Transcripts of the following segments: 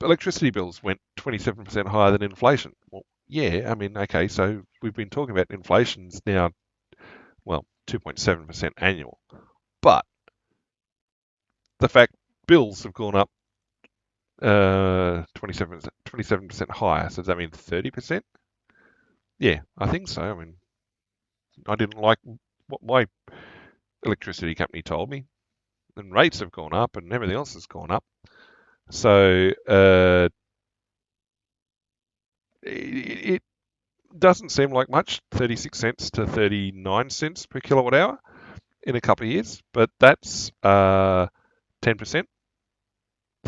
electricity bills went 27% higher than inflation. Well, yeah, I mean, okay, so we've been talking about inflation's now, well, 2.7% annual. But the fact bills have gone up 27% higher, so does that mean 30%? Yeah, I think so. I mean, I didn't like what my electricity company told me, and rates have gone up and everything else has gone up. So it doesn't seem like much, 36 cents to 39 cents per kilowatt hour in a couple of years, but that's 10%, a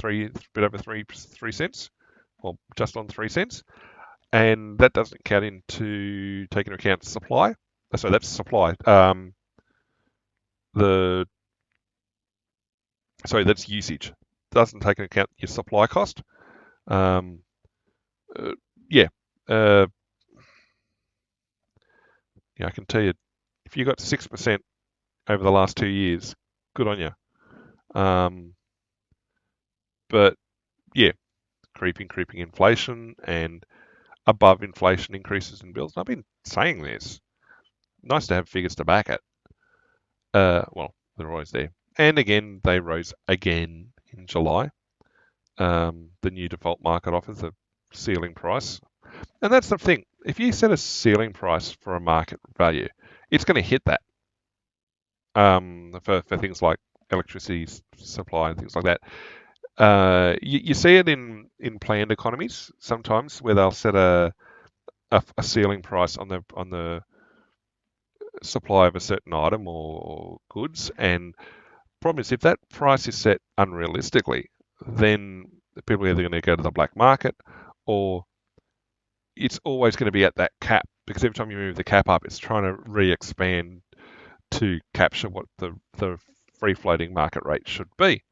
bit over 3 cents, or just on 3 cents, and that doesn't count into taking into account supply. So that's supply. The Sorry, that's usage. Doesn't take into account your supply cost. Um, uh, yeah, uh, yeah, I can tell you, if you got 6% over the last 2 years, good on you. But yeah, creeping inflation and above inflation increases in bills. And I've been saying this. Nice to have figures to back it. Well, they're always there. And again, they rose again in July. The new default market offers a ceiling price. And that's the thing. If you set a ceiling price for a market value, it's going to hit that for things like electricity supply and things like that. You see it in planned economies sometimes where they'll set a ceiling price on the supply of a certain item or goods, and the problem is if that price is set unrealistically, then people are either going to go to the black market or it's always going to be at that cap because every time you move the cap up, it's trying to re-expand to capture what the free floating market rate should be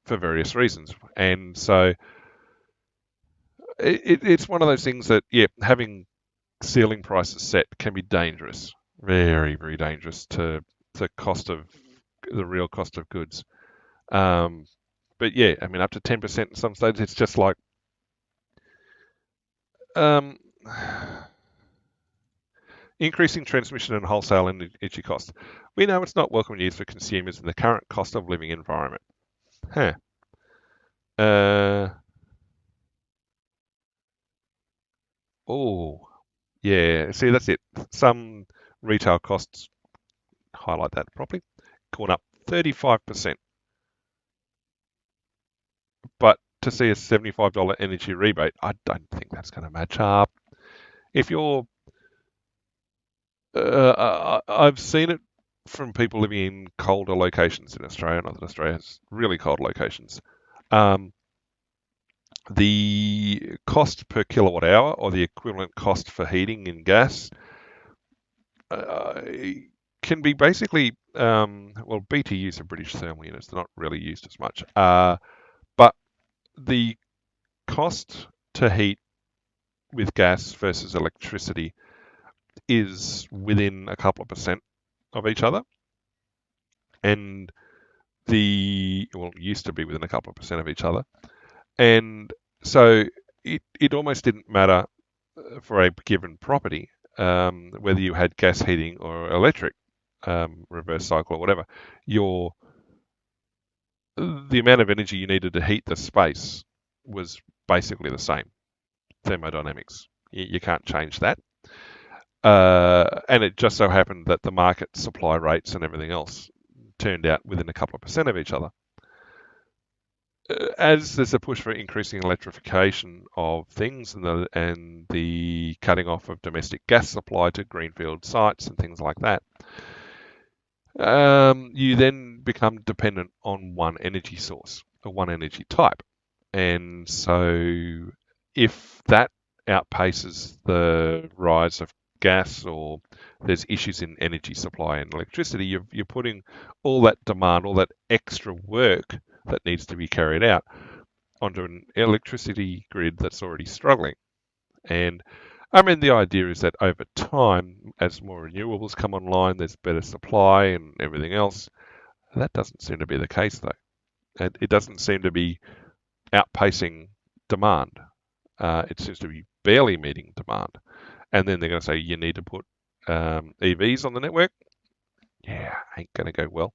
for various reasons. And so it's one of those things that, yeah, having ceiling prices set can be dangerous, very dangerous to the cost of the real cost of goods. Um, but yeah, I mean, up to 10% in some states, it's just like, um, increasing transmission and wholesale energy costs. We know it's not welcome news for consumers in the current cost of living environment. Huh. Uh, oh, yeah. See, that's it. Some retail costs, highlight that properly, gone up 35%. But to see a $75 energy rebate, I don't think that's going to match up. If you're, I've seen it from people living in colder locations in Australia, not that Australia has really cold locations. Um, the cost per kilowatt hour or the equivalent cost for heating and gas uh, can be basically, well, BTUs are British thermal units, they're not really used as much. But the cost to heat with gas versus electricity is within a couple of percent of each other. And used to be within a couple of percent of each other. And so it almost didn't matter for a given property whether you had gas heating or electric, reverse cycle or whatever. The amount of energy you needed to heat the space was basically the same. Thermodynamics. You can't change that. And it just so happened that the market supply rates and everything else turned out within a couple of percent of each other. As there's a push for increasing electrification of things and the cutting off of domestic gas supply to greenfield sites and things like that, you then become dependent on one energy source or one energy type. And so if that outpaces the rise of gas or there's issues in energy supply and electricity, you're putting all that demand, all that extra work that needs to be carried out onto an electricity grid that's already struggling. And I mean, the idea is that over time, as more renewables come online, there's better supply and everything else. That doesn't seem to be the case, though. And it doesn't seem to be outpacing demand. It seems to be barely meeting demand. And then they're going to say you need to put EVs on the network. Yeah, ain't going to go well.